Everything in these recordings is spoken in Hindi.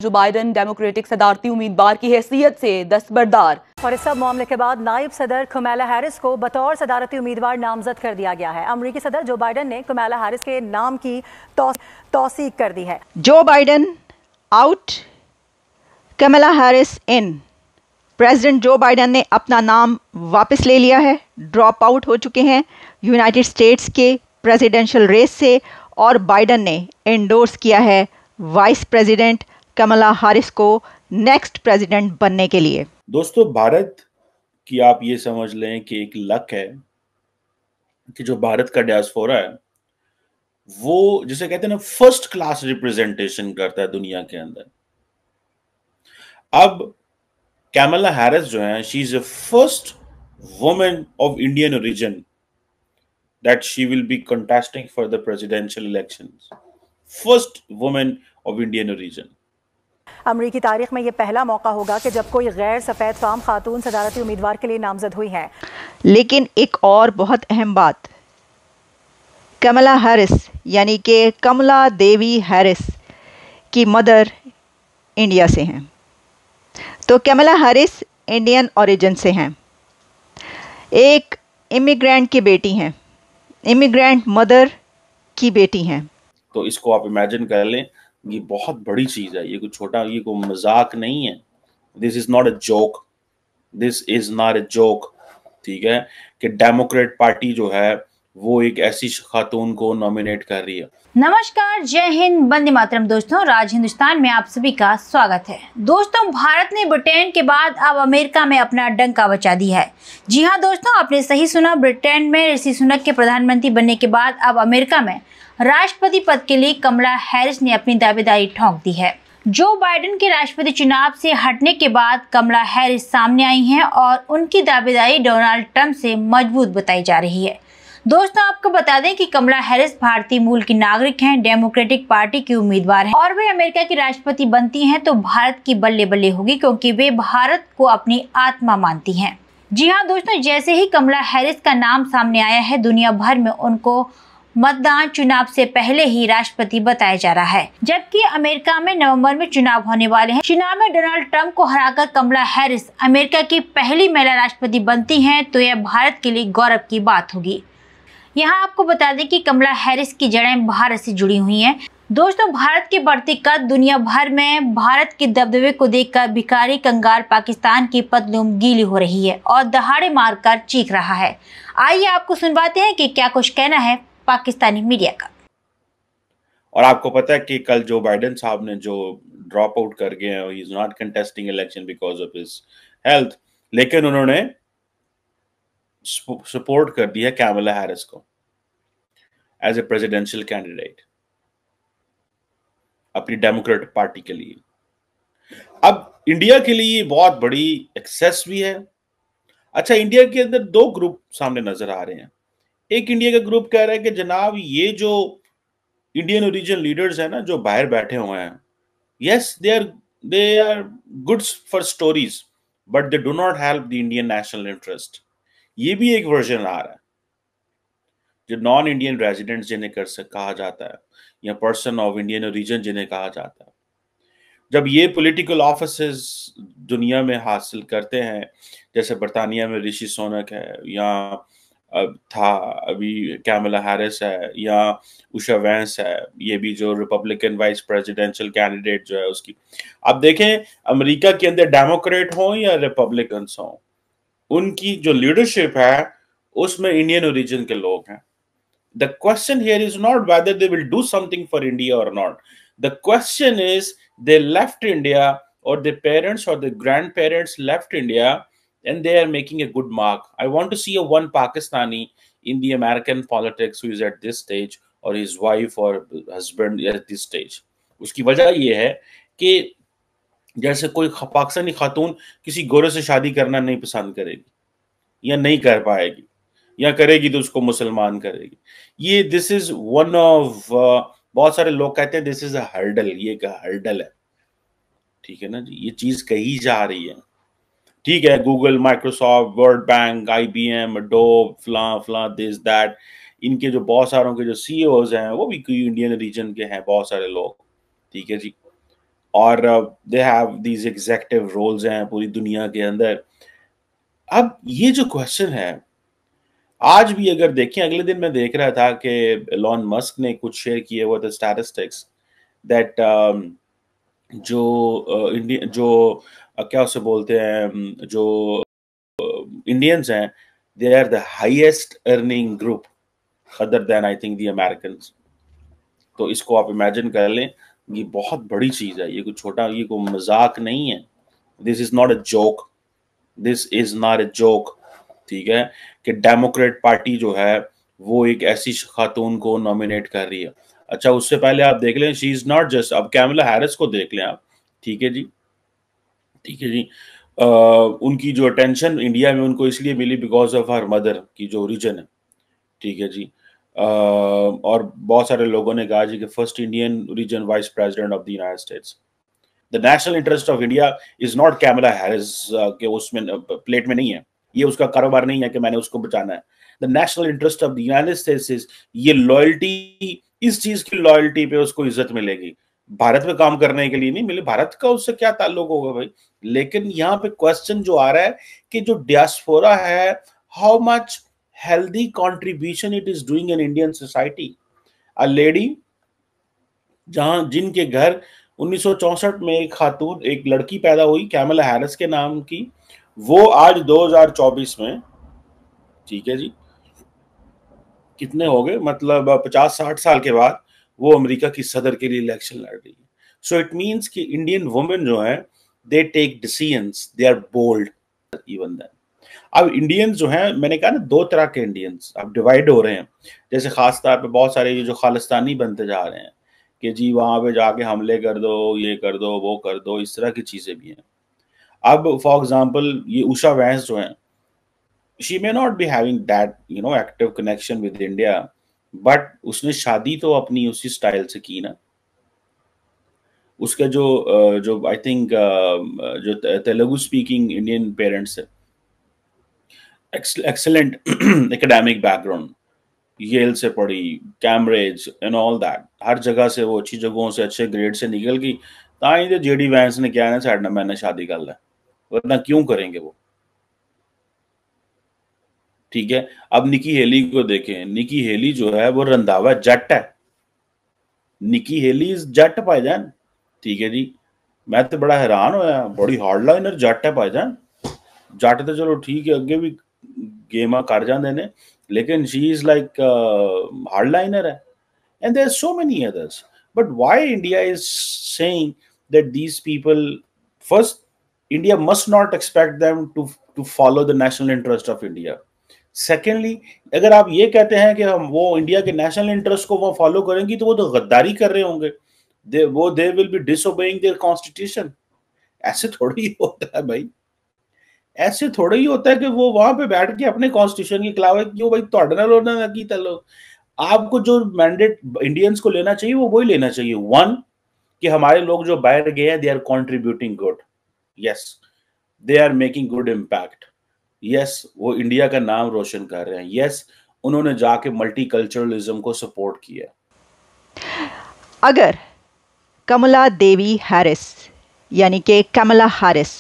जो बाइडन डेमोक्रेटिक सदारती उम्मीदवार की हैसियत से दस्तबरदार। और इस सब मामले के बाद नायब सदर कमाला हैरिस को बतौर सदारती उम्मीदवार नामजद कर दिया गया है। अमरीकी सदर जो बाइडन ने कमाला हैरिस के नाम की तौसीक कर दी है। जो बाइडन आउट, कमाला हैरिस इन। प्रेसिडेंट जो बाइडन ने अपना नाम वापस ले लिया है, ड्रॉप आउट हो चुके हैं यूनाइटेड स्टेट्स के प्रेसिडेंशियल रेस से, और बाइडन ने एंडोर्स किया है वाइस प्रेसिडेंट कमला हैरिस को नेक्स्ट प्रेसिडेंट बनने के लिए। दोस्तों, भारत की आप ये समझ लें कि एक लक है कि जो भारत का डायस्पोरा है वो जिसे कहते हैं ना फर्स्ट क्लास रिप्रेजेंटेशन करता है दुनिया के अंदर। अब कमला हैरिस जो है, she is the first woman of Indian origin that she will be contesting for the presidential elections. First woman of Indian origin. अमरीकी तारीख में यह पहला मौका होगा कि जब कोई गैर सफेद फाम खातून सदारती उम्मीदवार के लिए नामजद हुई हैं। लेकिन एक और बहुत अहम बात, कमला हैरिस यानी कि कमला देवी हैरिस की मदर इंडिया से हैं। तो कमला हैरिस इंडियन ओरिजिन से हैं, एक इमिग्रेंट की बेटी हैं, इमिग्रेंट मदर की बेटी हैं। तो इसको आप इमेजिन कर लें, ये बहुत बड़ी चीज है, ये कोई छोटा, ये कोई मजाक नहीं है। This is not a joke, this is not a joke. ठीक है कि डेमोक्रेट पार्टी जो है वो एक ऐसी खातून को नॉमिनेट कर रही है। नमस्कार, जय हिंद, वंदे मातरम। दोस्तों, राज हिंदुस्तान में आप सभी का स्वागत है। दोस्तों, भारत ने ब्रिटेन के बाद अब अमेरिका में अपना डंका बजा दी है। जी हां दोस्तों, आपने सही सुना। ब्रिटेन में ऋषि सुनक के प्रधानमंत्री बनने के बाद अब अमेरिका में राष्ट्रपति पद के लिए कमला हैरिस ने अपनी दावेदारी ठोंक दी है। जो बाइडन के राष्ट्रपति चुनाव से हटने के बाद कमला हैरिस सामने आई हैं और उनकी दावेदारी डोनाल्ड ट्रंप से मजबूत बताई जा रही है। दोस्तों, आपको बता दें कि कमला हैरिस भारतीय मूल की नागरिक हैं, डेमोक्रेटिक पार्टी की उम्मीदवार हैं और वे अमेरिका की राष्ट्रपति बनती हैं तो भारत की बल्ले बल्ले होगी, क्योंकि वे भारत को अपनी आत्मा मानती हैं। जी हां दोस्तों, जैसे ही कमला हैरिस का नाम सामने आया है, दुनिया भर में उनको मतदान चुनाव से पहले ही राष्ट्रपति बताया जा रहा है। जबकि अमेरिका में नवंबर में चुनाव होने वाले हैं। चुनाव में डोनाल्ड ट्रंप को हराकर कमला हैरिस अमेरिका की पहली महिला राष्ट्रपति बनती हैं तो यह भारत के लिए गौरव की बात होगी। यहाँ आपको बता दें कि कमला हैरिस की जड़ें भारत से जुड़ी हुई हैं। दोस्तों, भारत के बढ़ते कद, दुनिया भर में भारत के दबदबे को देखकर भिखारी कंगाल पाकिस्तान की पतलून गीली हो रही है और दहाड़े मारकर चीख रहा है। आइए आपको सुनवाते हैं कि क्या कुछ कहना है पाकिस्तानी मीडिया का। और आपको पता है कि कल जो बाइडन साहब ने जो ड्रॉप आउट कर गए हैं, he is not contesting election because of his health, लेकिन उन्होंने सपोर्ट कर दिया कमला हैरिस को एज ए प्रेसिडेंशियल कैंडिडेट अपनी डेमोक्रेट पार्टी के लिए। अब इंडिया के लिए बहुत बड़ी एक्सेस भी है। अच्छा, इंडिया के अंदर दो ग्रुप सामने नजर आ रहे हैं। एक इंडिया का ग्रुप कह रहा है कि जनाब ये जो इंडियन ओरिजिन लीडर्स हैं ना, जो बाहर बैठे हुए हैं, yes they are good for stories but they do not help the Indian national interest. ये भी एक वर्जन आ रहा है। जो नॉन इंडियन रेजिडेंट्स जिन्हें कहा जाता है, या पर्सन ऑफ इंडियन ओरिजिन जिन्हें कहा जाता है, जब ये पॉलिटिकल ऑफिसेस दुनिया में हासिल करते हैं, जैसे बरतानिया में ऋषि सुनक है, या था अभी कमला हैरिस है, या उषा वैंस है, ये भी जो रिपब्लिकन वाइस प्रेसिडेंशियल कैंडिडेट जो है उसकी, आप देखें अमेरिका के अंदर डेमोक्रेट हो या रिपब्लिकन हो, उनकी जो लीडरशिप है उसमें इंडियन ओरिजिन के लोग हैं। The question here is not whether they will do something for India or not. The question is they left India, or their parents or their grandparents left India, and they are making a good mark. I want to see a one Pakistani in the American politics who is at this stage, or his wife or husband at this stage. उसकी वजह ये है कि जैसे कोई पाकिस्तानी खातून किसी गोरे से शादी करना नहीं पसंद करेगी या नहीं कर पाएगी, या करेगी तो उसको मुसलमान करेगी। ये दिस इज वन ऑफ, बहुत सारे लोग कहते हैं दिस इज अ हर्डल, ये एक हर्डल है। ठीक है ना जी, ये चीज कही जा रही है। ठीक है, Google, Microsoft, world bank, IBM, adobe, फला दिस दैट, इनके जो बहुत सारों के जो CEOs हैं वो भी इंडियन रीजन के हैं, बहुत सारे लोग। ठीक है जी, और they have these executive roles हैं पूरी दुनिया के अंदर। अब ये जो क्वेश्चन है, आज भी अगर देखें, अगले दिन मैं देख रहा था कि एलॉन मस्क ने कुछ शेयर किए हुए थे स्टैटिस्टिक्स दैट जो इंडिया जो क्या उसे बोलते हैं, जो इंडियंस हैं, they are the highest earning group other than I think the Americans. तो इसको आप इमेजिन कर लें, ये बहुत बड़ी चीज है, ये कोई छोटा, ये कोई मजाक नहीं है। This is not a joke, this is not a joke. ठीक है, कि डेमोक्रेट पार्टी जो है वो एक ऐसी खातून को नॉमिनेट कर रही है। अच्छा, उससे पहले आप देख लें, शी इज नॉट जस्ट, अब कैमला हैरिस को देख लें आप। ठीक है जी, ठीक है जी। उनकी जो अटेंशन इंडिया में उनको इसलिए मिली बिकॉज ऑफ हर मदर की जो ओरिजिन है। ठीक है जी। और बहुत सारे लोगों ने कहा जी कि first Indian reason vice president of the United states. The national interest of India is not Kamala Harris के उसमें प्लेट में नहीं है, ये उसका कारोबार नहीं है कि मैंने उसको बचाना है। The national interest of the United states is ये लॉयल्टी, इस चीज की लॉयल्टी पे उसको इज्जत मिलेगी, भारत में काम करने के लिए नहीं मिले। भारत का उससे क्या ताल्लुक होगा भाई। लेकिन यहाँ पे क्वेश्चन जो आ रहा है कि जो डियास्पोरा है, how much healthy contribution it is doing in Indian society. A lady जिनके घर 1964 में एक खातून, एक लड़की पैदा हुई कैमला हैरिस के नाम की, वो आज 2024 में, ठीक है जी, कितने हो गए, मतलब 50-60 साल के बाद वो अमेरिका की सदर के लिए इलेक्शन लड़ रही है। सो इट मीन्स कि इंडियन वुमेन जो है, they take decisions, they are bold even then. अब इंडियंस जो हैं, मैंने कहा ना, दो तरह के इंडियंस अब डिवाइड हो रहे हैं। जैसे खास तौर पे बहुत सारे ये जो खालिस्तानी बनते जा रहे हैं कि जी वहां पे जाके हमले कर दो, ये कर दो, वो कर दो, इस तरह की चीजें भी हैं। अब फॉर एग्जांपल ये उषा वैंस जो है, she may not be having that active connection with India, but उसने शादी तो अपनी उसी स्टाइल से की ना। उसका जो आई थिंक जो तेलुगु स्पीकिंग इंडियन पेरेंट्स है, excellent academic background, येल से पढ़ी, कैम्ब्रिज एंड ऑल दैट, हर जगह से वो अच्छी जगहों से अच्छे ग्रेड से निकल गई। ताई जो जेडी वैंस ने क्या है ना, साढ़े मैंने शादी कर ला, वरना क्यों करेंगे वो। ठीक है, अब निकी हेली को देखें, निकी हेली जो है वो रंधावा जट है, निकी हेली इज जट भाईजान। ठीक है जी, मैं तो बड़ा हैरान होया, बड़ी हार्डलाइनर जट है भाईजान। जट तो चलो ठीक है, अगे भी गेमा कर जाते ने, लेकिन शी इज लाइक हार्डलाइनर है। And there are so many others, but why India is saying that these people, first India must not expect them to follow the national interest of India. Secondly, अगर आप ये कहते हैं कि हम वो इंडिया के नेशनल इंटरेस्ट को वो फॉलो करेंगी, तो वो तो गद्दारी कर रहे होंगे, they will be disobeying their constitution. ऐसे थोड़ी ही होता है भाई, ऐसे थोड़ा ही होता है कि वो वहां पे बैठ के अपने कॉन्स्टिट्यूशन के खिलाफ, क्यों भाई तोड़े नाल होना ना की तलो। आपको जो मैंडेट इंडियंस को लेना चाहिए वो वही लेना चाहिए। वन, कि हमारे लोग जो बाहर गए हैं, they are contributing good, yes, they are making good impact, yes, वो इंडिया का नाम रोशन कर रहे हैं, यस, उन्होंने जाके मल्टीकल्चरलिज्म को सपोर्ट किया। अगर कमला देवी हैरिस यानी कि कमला हैरिस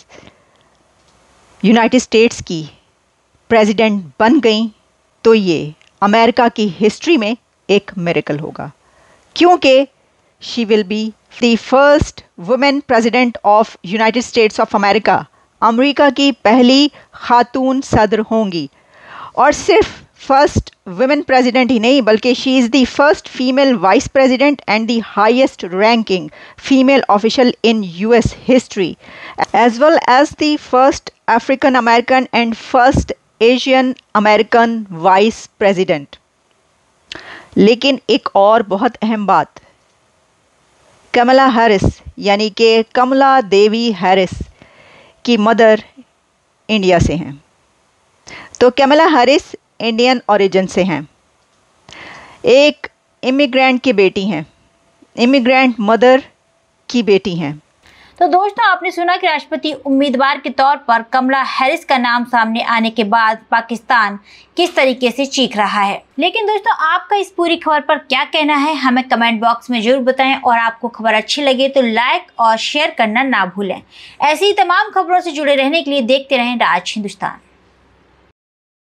यूनाइटेड स्टेट्स की प्रेसिडेंट बन गई, तो ये अमेरिका की हिस्ट्री में एक मिरेकल होगा, क्योंकि she will be the first women president of United states of America. America की पहली खातून सदर होंगी, और सिर्फ फर्स्ट वुमेन प्रेसिडेंट ही नहीं, बल्कि she is the first female vice president and the highest ranking female official in US history, as well as the first African American and first Asian American Vice President। लेकिन एक और बहुत अहम बात, कमला हैरिस यानी कि कमला देवी हैरिस की मदर इंडिया से हैं। तो कमला हैरिस इंडियन ओरिजिन से हैं, एक इमिग्रेंट की बेटी हैं, इमिग्रेंट मदर की बेटी हैं। तो दोस्तों आपने सुना कि राष्ट्रपति उम्मीदवार के तौर पर कमला हैरिस का नाम सामने आने के बाद पाकिस्तान किस तरीके से चीख रहा है। लेकिन दोस्तों आपका इस पूरी खबर पर क्या कहना है हमें कमेंट बॉक्स में जरूर बताएं, और आपको खबर अच्छी लगे तो लाइक और शेयर करना ना भूलें। ऐसी ही तमाम खबरों से जुड़े रहने के लिए देखते रहें राज हिंदुस्तान।